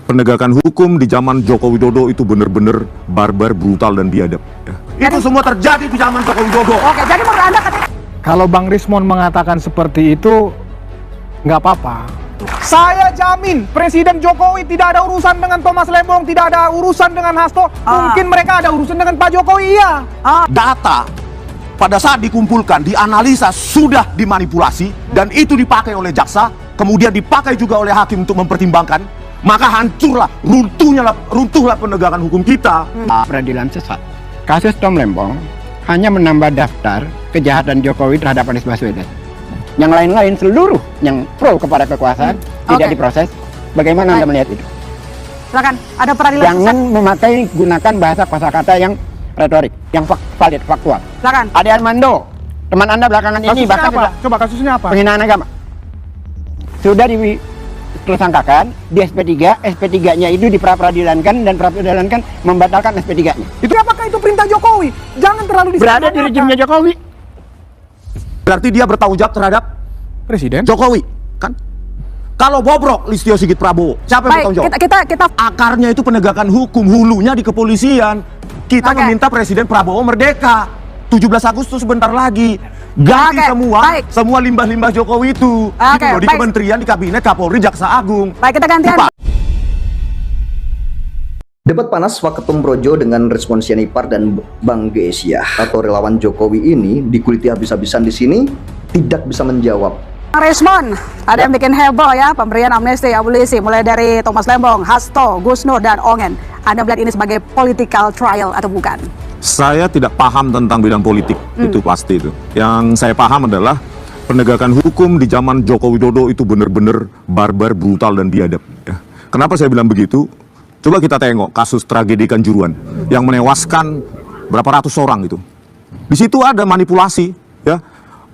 penegakan hukum di zaman Joko Widodo itu benar-benar barbar, brutal, dan biadab. Ya. Itu semua terjadi di zaman Joko Widodo. Oke, jadi menurut Anda kalau Bang Rismon mengatakan seperti itu, nggak apa-apa. Saya jamin Presiden Jokowi tidak ada urusan dengan Thomas Lembong, tidak ada urusan dengan Hasto. Mungkin mereka ada urusan dengan Pak Jokowi, iya. Data pada saat dikumpulkan, dianalisa, sudah dimanipulasi, dan itu dipakai oleh jaksa, kemudian dipakai juga oleh hakim untuk mempertimbangkan, maka hancurlah, runtuhlah penegakan hukum kita. Peradilan sesat. Kasus Tom Lembong hanya menambah daftar kejahatan Jokowi terhadap Anies Baswedan. Yang lain-lain seluruh yang pro kepada kekuasaan tidak diproses. Bagaimana Anda melihat itu? silakan, ada peradilan Jangan gunakan bahasa kosakata yang retorik, yang valid, faktual. silakan. Ade Armando, teman Anda belakangan ini Kasusnya bahkan apa? Coba kasusnya apa? penghinaan agama. Sudah ditersangkakan di SP3, SP3-nya itu diperadilankan dan peradilankan membatalkan SP3-nya. Itu apakah itu perintah Jokowi? Jangan terlalu Berada di rejimnya Jokowi. Berarti dia bertanggung jawab terhadap Presiden. Jokowi, kan? Kalau bobrok Listio Sigit Prabowo, siapa yang bertanggung jawab? Kita Akarnya itu penegakan hukum, hulunya di kepolisian. Kita meminta Presiden Prabowo merdeka. 17 Agustus sebentar lagi. Ganti semua limbah-limbah Jokowi itu. Gitu loh, di kementerian, di kabinet, Kapolri, Jaksa Agung. Baik, kita gantian. Debat panas Waketum Projo dengan respon Sianipar dan Bang Geesia atau relawan Jokowi ini dikuliti habis-habisan di sini tidak bisa menjawab. Respon, ada yang bikin heboh ya, pemberian amnesti, abolisi, mulai dari Thomas Lembong, Hasto, Gus Nur, dan Ongen. Anda melihat ini sebagai political trial atau bukan? Saya tidak paham tentang bidang politik, itu pasti itu. Yang saya paham adalah penegakan hukum di zaman Joko Widodo itu benar-benar barbar, brutal, dan biadab. Ya. Kenapa saya bilang begitu? Coba kita tengok kasus tragedi Kanjuruhan yang menewaskan berapa ratus orang itu. Di situ ada manipulasi, ya.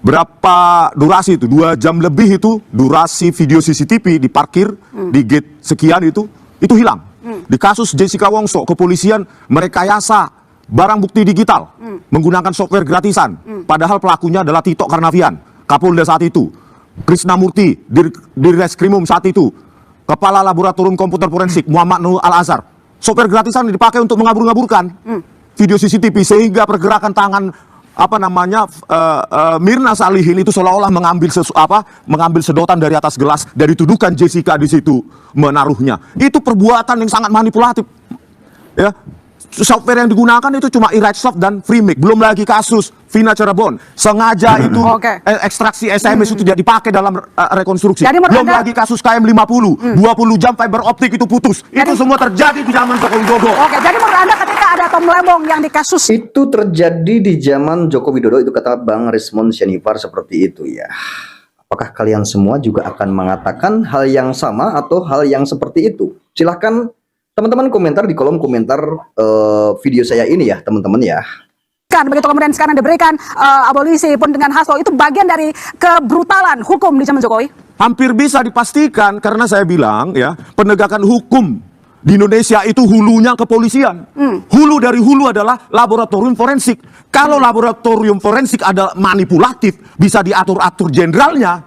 Berapa durasi itu? 2 jam lebih itu durasi video CCTV di parkir di gate sekian itu hilang. Di kasus Jessica Wongso, kepolisian merekayasa barang bukti digital menggunakan software gratisan. Padahal pelakunya adalah Tito Karnavian, Kapolda saat itu, Krisnamurti, Direskrimum saat itu, Kepala Laboratorium Komputer Forensik Muhammad Nur Al-Azhar. Software gratisan dipakai untuk mengabur-ngaburkan video CCTV sehingga pergerakan tangan Mirna Salihin itu seolah-olah mengambil sedotan dari atas gelas dari tudukan Jessica di situ menaruhnya. Itu perbuatan yang sangat manipulatif. Ya. Software yang digunakan itu cuma iRightSoft dan FreeMake. Belum lagi kasus Vina Cirebon. Sengaja itu ekstraksi SMS itu tidak dipakai dalam rekonstruksi. Belum lagi kasus KM50. 20 jam fiber optik itu putus. Itu semua terjadi di zaman Joko Widodo. Oke, jadi menurut Anda ketika ada Tom Lembong yang di kasus Itu terjadi di zaman Joko Widodo, itu kata Bang Rismon Sianipar seperti itu ya. Apakah kalian semua juga akan mengatakan hal yang sama atau hal yang seperti itu? Silahkan teman-teman komentar di kolom komentar video saya ini ya teman-teman ya. kan begitu kemudian sekarang diberikan abolisi pun dengan Hasto, itu bagian dari kebrutalan hukum di zaman Jokowi? Hampir bisa dipastikan karena saya bilang ya, penegakan hukum di Indonesia itu hulunya kepolisian. Hulu dari hulu adalah laboratorium forensik. Kalau laboratorium forensik ada manipulatif, bisa diatur-atur jenderalnya,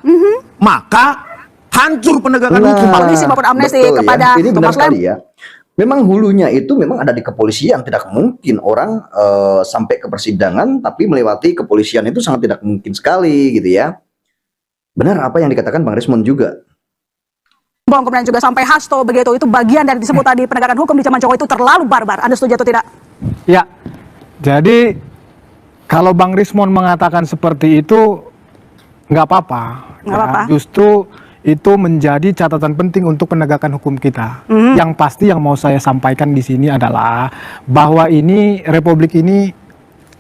maka hancur penegakan hukum. Polisi maupun amnesti kepada ini benar Thomas sekali ya. Memang hulunya itu memang ada di kepolisian. Tidak mungkin orang sampai ke persidangan tapi melewati kepolisian, itu sangat tidak mungkin sekali gitu ya. Benar apa yang dikatakan Bang Rismon juga. Kemudian juga sampai Hasto begitu, itu bagian dari disebut tadi penegakan hukum di zaman Jokowi itu terlalu barbar. Anda setuju atau tidak? Ya, jadi kalau Bang Rismon mengatakan seperti itu nggak apa-apa. Justru itu menjadi catatan penting untuk penegakan hukum kita. Yang pasti yang mau saya sampaikan di sini adalah bahwa ini Republik ini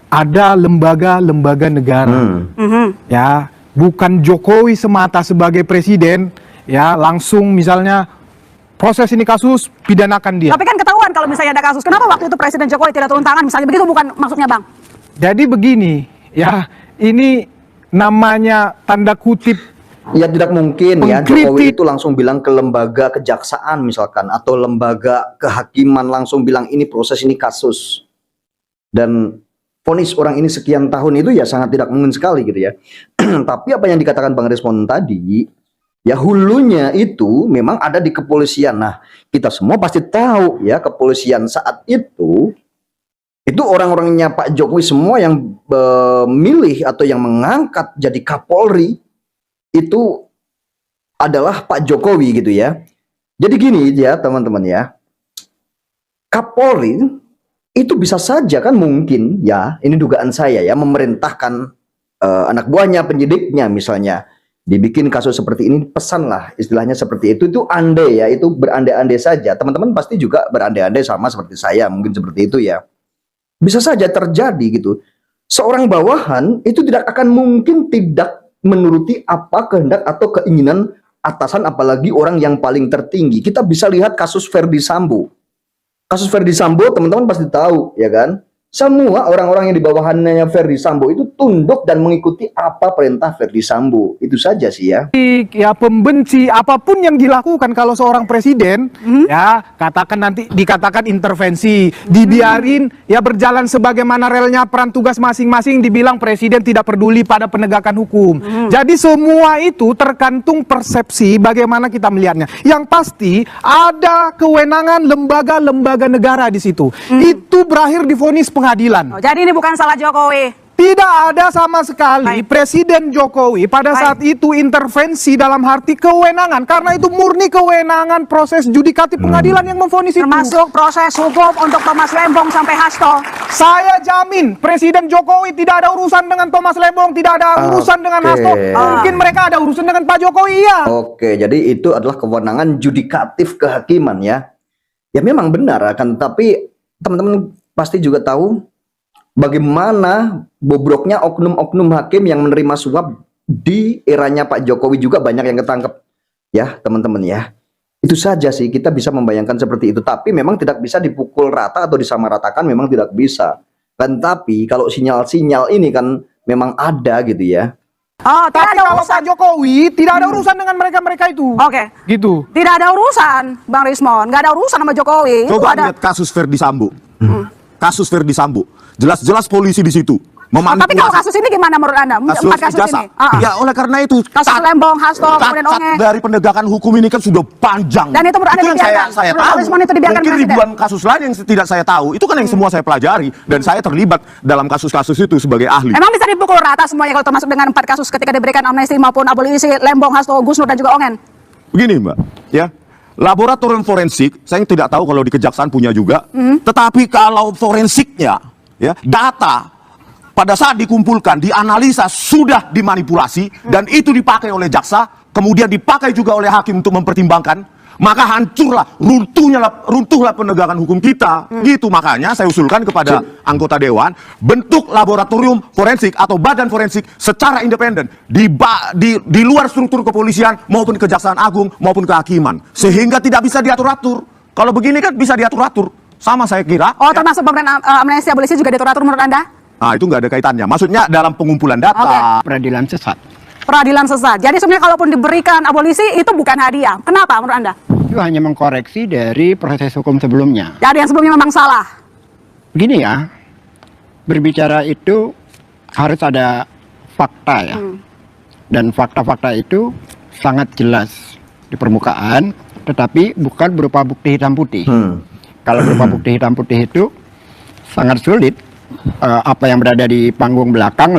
ada lembaga-lembaga negara, ya, bukan Jokowi semata sebagai presiden, ya langsung misalnya proses ini kasus pidanakan dia. Tapi kan ketahuan kalau misalnya ada kasus. Kenapa waktu itu Presiden Jokowi tidak turun tangan? Misalnya begitu, bukan maksudnya Bang? Jadi begini, ya ini namanya tanda kutip. Ya tidak mungkin ya Jokowi itu langsung bilang ke lembaga kejaksaan misalkan atau lembaga kehakiman langsung bilang ini proses, ini kasus dan vonis orang ini sekian tahun, itu ya sangat tidak mungkin sekali gitu ya. Tapi apa yang dikatakan Bang Rismon tadi Ya hulunya itu memang ada di kepolisian. Nah, kita semua pasti tahu ya kepolisian saat itu orang-orangnya Pak Jokowi semua yang memilih atau yang mengangkat jadi Kapolri itu adalah Pak Jokowi gitu ya. Jadi gini ya teman-teman ya. Kapolri itu bisa saja kan mungkin ya, ini dugaan saya ya, memerintahkan anak buahnya, penyidiknya misalnya dibikin kasus seperti ini, pesan lah istilahnya seperti itu andai ya, itu berandai-andai saja. Teman-teman pasti juga berandai-andai sama seperti saya, mungkin seperti itu ya. Bisa saja terjadi gitu. Seorang bawahan itu tidak akan mungkin tidak menuruti apa kehendak atau keinginan atasan, apalagi orang yang paling tertinggi. Kita bisa lihat kasus Ferdi Sambo. Kasus Ferdi Sambo teman-teman pasti tahu ya kan. Semua orang-orang yang di bawahannya Ferdi Sambo itu tunduk dan mengikuti apa perintah Ferdi Sambo. Itu saja sih ya. Ya pembenci apapun yang dilakukan kalau seorang presiden ya katakan nanti dikatakan intervensi, dibiarin ya berjalan sebagaimana relnya peran tugas masing-masing, dibilang presiden tidak peduli pada penegakan hukum. Jadi semua itu tergantung persepsi bagaimana kita melihatnya. Yang pasti ada kewenangan lembaga-lembaga negara di situ. Itu berakhir divonis pengadilan. Oh, jadi ini bukan salah Jokowi. Tidak ada sama sekali Presiden Jokowi pada saat itu intervensi dalam arti kewenangan, karena itu murni kewenangan proses judikatif pengadilan yang memvonis itu. Termasuk proses hukum untuk Thomas Lembong sampai Hasto. Saya jamin Presiden Jokowi tidak ada urusan dengan Thomas Lembong, tidak ada urusan dengan Hasto. Mungkin mereka ada urusan dengan Pak Jokowi ya. Oke, jadi itu adalah kewenangan judikatif kehakiman ya. Ya memang benar akan, tapi teman-teman pasti juga tahu bagaimana bobroknya oknum-oknum hakim yang menerima suap di eranya Pak Jokowi, juga banyak yang ketangkep ya teman-teman ya. Itu saja sih, kita bisa membayangkan seperti itu, tapi memang tidak bisa dipukul rata atau disamaratakan, memang tidak bisa kan. Tapi kalau sinyal-sinyal ini kan memang ada gitu ya. Oh, tidak Tapi ada kalau urusan. Pak Jokowi tidak ada urusan dengan mereka-mereka itu. Oke. Gitu. Tidak ada urusan, Bang Rismon. Nggak ada urusan sama Jokowi. Itu Coba ada. lihat kasus Ferdi Sambo. Kasus Ferdi Sambo. Jelas-jelas polisi di situ Oh, tapi kalau memanipulasi kasus ini gimana menurut Anda? kasus Empat kasus ijazah. ini. Ya oleh karena itu Kasus Lembong, Hasto, kemudian cacat Onge. dari penegakan hukum ini kan sudah panjang. Dan itu menurut Anda yang dibiarkan? saya Menurut tahu. Rismon itu dibiarkan Mungkin Presiden? ribuan kasus lain yang tidak saya tahu. Itu kan yang semua saya pelajari dan saya terlibat dalam kasus-kasus itu sebagai ahli. Emang bisa dipukul rata semuanya kalau termasuk dengan 4 kasus ketika diberikan amnesti maupun abolisi Lembong, Hasto, Gus Nur dan juga Ongen? Begini Mbak, ya. Laboratorium forensik, saya tidak tahu kalau di kejaksaan punya juga. Tetapi kalau forensiknya, ya, data pada saat dikumpulkan, dianalisa sudah dimanipulasi dan itu dipakai oleh jaksa, kemudian dipakai juga oleh hakim untuk mempertimbangkan, maka hancurlah, runtuhlah penegakan hukum kita. Gitu, makanya saya usulkan kepada anggota dewan bentuk laboratorium forensik atau badan forensik secara independen di luar struktur kepolisian maupun kejaksaan agung maupun kehakiman, sehingga tidak bisa diatur-atur. Kalau begini kan bisa diatur-atur. Sama saya kira. Oh, termasuk pemberian amnesti abolisi juga diatur-atur menurut Anda? Nah, itu nggak ada kaitannya. Maksudnya dalam pengumpulan data. Peradilan sesat. Peradilan sesat. Jadi sebenarnya kalaupun diberikan abolisi itu bukan hadiah. Kenapa menurut Anda? Itu hanya mengkoreksi dari proses hukum sebelumnya. Jadi yang sebelumnya memang salah. Begini ya, berbicara itu harus ada fakta ya. Dan fakta-fakta itu sangat jelas di permukaan, tetapi bukan berupa bukti hitam putih. Kalau berupa bukti hitam putih itu sangat sulit. Apa yang berada di panggung belakang,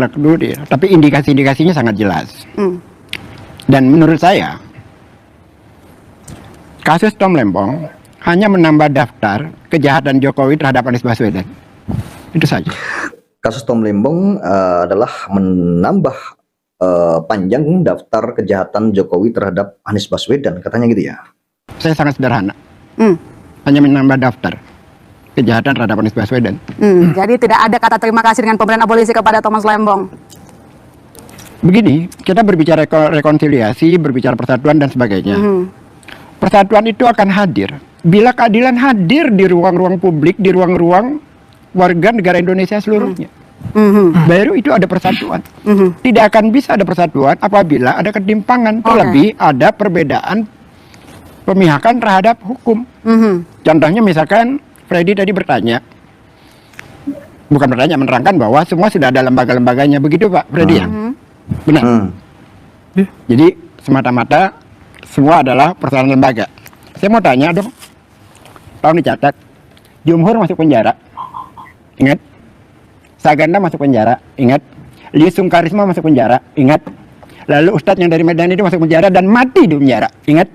tapi indikasi-indikasinya sangat jelas. Dan menurut saya, kasus Tom Lembong hanya menambah daftar kejahatan Jokowi terhadap Anies Baswedan. Itu saja. Kasus Tom Lembong adalah menambah panjang daftar kejahatan Jokowi terhadap Anies Baswedan, katanya gitu ya. Saya sangat sederhana. Hanya menambah daftar kejahatan terhadap Anies Baswedan. Jadi tidak ada kata terima kasih dengan pemberian abolisi kepada Thomas Lembong. Begini, kita berbicara rekonsiliasi, berbicara persatuan dan sebagainya. Persatuan itu akan hadir bila keadilan hadir di ruang-ruang publik, di ruang-ruang warga negara Indonesia seluruhnya. Baru itu ada persatuan. Tidak akan bisa ada persatuan apabila ada ketimpangan, terlebih ada perbedaan pemihakan terhadap hukum. Contohnya misalkan Freddy tadi bertanya, bukan bertanya, menerangkan bahwa semua sudah ada lembaga-lembaganya, begitu Pak Freddy ya? Benar. Jadi semata-mata semua adalah persoalan lembaga. Saya mau tanya dong, tolong dicatat, Jumhur masuk penjara, ingat? Saganda masuk penjara, ingat? Lisung Karisma masuk penjara, ingat? Lalu Ustadz yang dari Medan itu masuk penjara dan mati di penjara, ingat?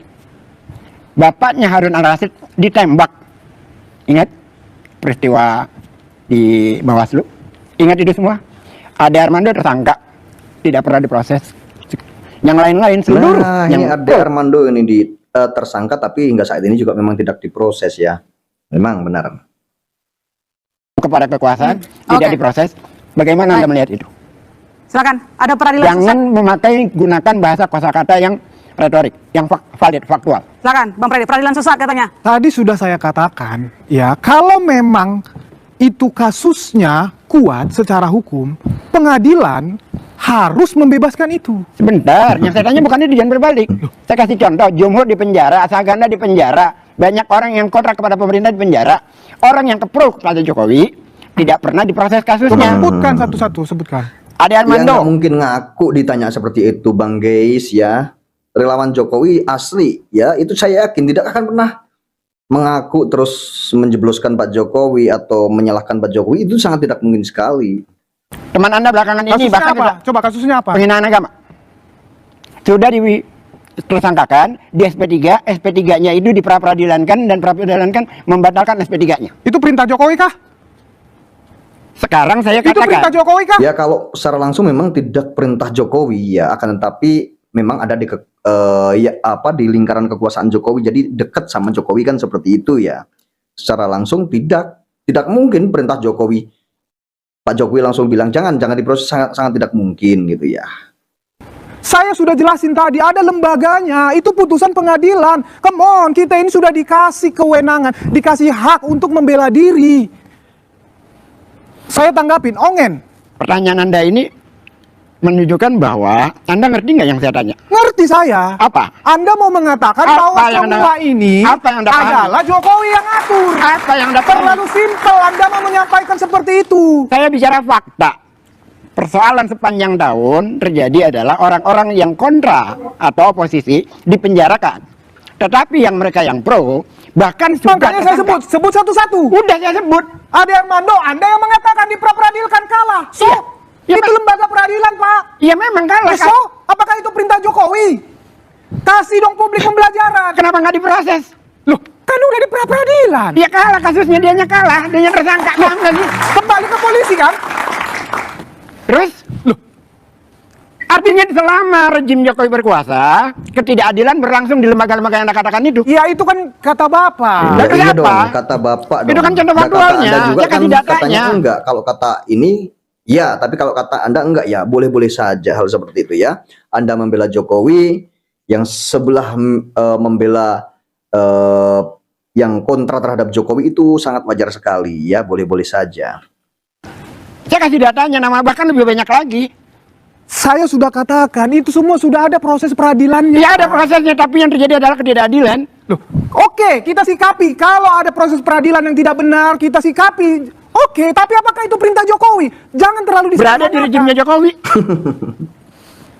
Bapaknya Harun Al-Rasyid ditembak, ingat? Peristiwa di Bawaslu, ingat itu semua? Ade Armando tersangka, tidak pernah diproses. Yang lain-lain seluruh Nah, yang ini Ade Armando ini tersangka tapi hingga saat ini juga memang tidak diproses ya. Memang benar. kepada kekuasaan tidak Oke. diproses. Bagaimana Anda melihat itu? Silakan, ada peradilan Jangan sesat. memakai gunakan bahasa kosakata yang retorik, yang valid, faktual. Silakan, Bang Freddy, peradilan sesat katanya. Tadi sudah saya katakan, ya kalau memang itu kasusnya kuat secara hukum, pengadilan harus membebaskan itu. Sebentar, yang saya tanya bukan itu, jangan berbalik. Saya kasih contoh, Jumhur di penjara, Saganda di penjara, banyak orang yang kontra kepada pemerintah di penjara, orang yang pro kepada Jokowi tidak pernah diproses kasusnya. Sebutkan satu-satu, sebutkan. Ade Ya nggak Armando, mungkin ngaku ditanya seperti itu Bang Geis ya. Relawan Jokowi asli ya, itu saya yakin tidak akan pernah mengaku terus menjebloskan Pak Jokowi atau menyalahkan Pak Jokowi, itu sangat tidak mungkin sekali. teman Anda belakangan ini Kasusnya bahkan apa? Coba kasusnya apa? penghinaan agama. Sudah tersangkakan di SP3, SP3-nya itu diperadilankan dan peradilankan membatalkan SP3-nya. Itu perintah Jokowi kah? Sekarang saya Itu perintah katakan, Jokowi kah? Ya kalau secara langsung memang tidak perintah Jokowi ya, akan tetapi memang ada di di lingkaran kekuasaan Jokowi, jadi dekat sama Jokowi kan seperti itu ya. Secara langsung tidak mungkin perintah Jokowi. Pak Jokowi langsung bilang jangan diproses, sangat tidak mungkin gitu ya. Saya sudah jelasin tadi, ada lembaganya, itu putusan pengadilan. Come on, kita ini sudah dikasih kewenangan, dikasih hak untuk membela diri. Saya tanggapin, Ongen. pertanyaan Anda ini menunjukkan bahwa Anda ngerti nggak yang saya tanya? Ngerti saya. Apa? Anda mau mengatakan Apa bahwa yang semua Anda- ini apa yang Anda pahami? adalah Jokowi yang atur. Apa yang Anda pahami? Terlalu simpel Anda mau menyampaikan seperti itu. Saya bicara fakta. Persoalan sepanjang tahun terjadi adalah orang-orang yang kontra atau oposisi dipenjarakan. Tetapi yang mereka yang pro bahkan sudah Makanya saya tersangka. sebut satu-satu. Udah saya sebut. Ade Armando, Anda yang mengatakan diperadilkan kalah. So, Iya. itu lembaga peradilan, Pak. Ya memang kalah. So, apakah itu perintah Jokowi? Kasih dong publik pembelajaran. Kenapa nggak diproses? Loh, kan udah di peradilan. Dia kalah kasusnya, dianya kalah, dianya tersangka. Paham nggak sih? Kembali ke polisi kan? Terus, loh, artinya selama rejim Jokowi berkuasa, ketidakadilan berlangsung di lembaga-lembaga yang Anda katakan itu. Ya itu kan kata Bapak. Lah, Ya, iya kenapa? dong, kata Bapak Itu dong. kan contoh Nah, kata faktualnya, Anda juga saya kan kasih datanya. katanya enggak. Kalau kata ini ya, tapi kalau kata Anda enggak ya, boleh-boleh saja hal seperti itu ya. Anda membela Jokowi, yang sebelah membela yang kontra terhadap Jokowi itu sangat wajar sekali ya, boleh-boleh saja. Saya kasih datanya, nama bahkan lebih banyak lagi. Saya sudah katakan itu semua sudah ada proses peradilannya. Ya ada prosesnya, tapi yang terjadi adalah ketidakadilan. Loh, oke, kita sikapi. Kalau ada proses peradilan yang tidak benar, kita sikapi. Oke, tapi apakah itu perintah Jokowi? Jangan terlalu Berada di rejimnya Jokowi.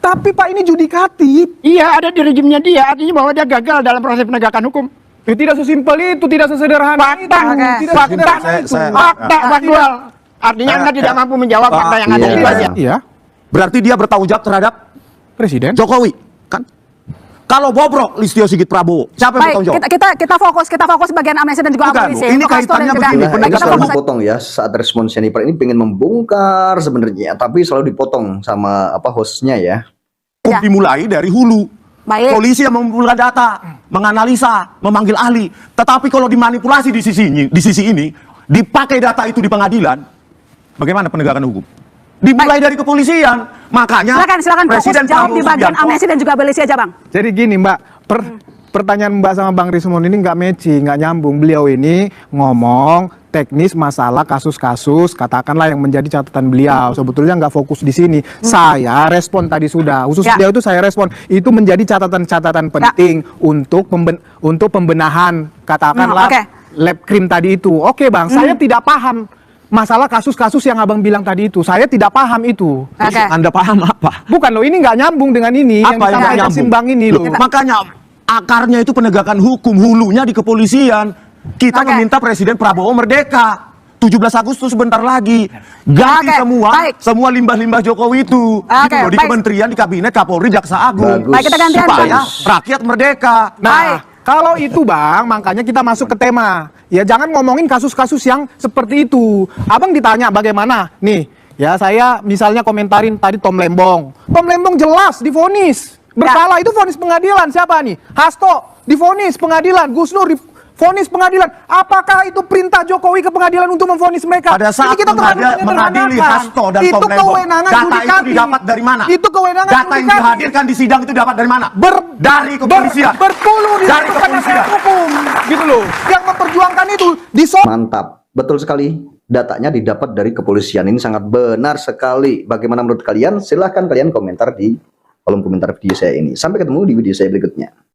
Tapi Pak, ini judikatif. Iya, ada di rejimnya dia. Artinya bahwa dia gagal dalam proses penegakan hukum. Tidak sesimpel itu, tidak sesederhana itu. Fakta, Oke. Tidak fakta, sesederhana itu. fakta, faktual. Artinya Anda tidak mampu menjawab fakta yang ada iya. itu aja. Iya, Berarti dia bertanggung jawab terhadap Presiden. Jokowi, kan? Kalau bobrok Listio Sigit Prabowo, siapa yang Baik, bertanggung jawab? kita fokus bagian amnesti dan juga Bukan, abolisi. ini Untuk Hasto dan kaitannya juga- begini, Nah, ini kita selalu fokus- dipotong ya saat respon Jennifer ini pengen membongkar sebenarnya, tapi selalu dipotong sama hostnya ya. Ya. Dimulai dari hulu. Baik. Polisi yang mengumpulkan data, menganalisa, memanggil ahli. Tetapi kalau dimanipulasi di sisi ini, dipakai data itu di pengadilan, bagaimana penegakan hukum? Dimulai dari kepolisian. Makanya Silakan fokus Presiden jawab Prabowo di bagian Subianto amnesti dan juga abolisi aja, Bang. Jadi gini Mbak, pertanyaan Mbak sama Bang Rismon ini nggak matching, nggak nyambung. Beliau ini ngomong teknis masalah kasus-kasus, katakanlah yang menjadi catatan beliau. Sebetulnya nggak fokus di sini. Saya respon tadi sudah, khusus Ya. beliau itu saya respon. Itu menjadi catatan-catatan penting untuk pembenahan, katakanlah Oke. lab krim tadi itu. Oke Bang, saya tidak paham masalah kasus-kasus yang Abang bilang tadi itu. Saya tidak paham itu. Oke. Anda paham apa? Bukan loh, ini nggak nyambung dengan ini Apa yang nggak disampaikan nyambung? Simbang ini loh. Makanya akarnya itu penegakan hukum, hulunya di kepolisian. Kita Oke. meminta Presiden Prabowo merdeka. 17 Agustus sebentar lagi. Ganti Oke, baik. semua limbah-limbah Jokowi itu. Oke, Gitu loh, di baik. kementerian, di kabinet, Kapolri, Jaksa Agung. Bagus. Baik, kita gantian. Supaya Bagus. rakyat merdeka. Nah, Baik. kalau itu Bang, makanya kita masuk ke tema. Ya jangan ngomongin kasus-kasus yang seperti itu. Abang ditanya bagaimana? Nih, ya saya misalnya komentarin tadi Tom Lembong. Tom Lembong jelas divonis bersalah, itu vonis pengadilan. Siapa nih? Hasto divonis pengadilan, Gus Nur divonis pengadilan. Apakah itu perintah Jokowi ke pengadilan untuk memvonis mereka? Pada saat Ini kita terlalu mengadili menyederhanakan. Hasto dan Itu Tom Lembong, kewenangan data itu yudikatif. didapat dari mana? Itu kewenangan Data yang yudikatif. dihadirkan di sidang itu dapat dari mana? Dari kepolisian. Berpuluh di Dari penasihat kepolisian. hukum, gitu loh. Yang memperjuangkan itu Mantap, betul sekali. Datanya didapat dari kepolisian. Ini sangat benar sekali. Bagaimana menurut kalian? Silahkan kalian komentar di kolom komentar video saya ini. Sampai ketemu di video saya berikutnya.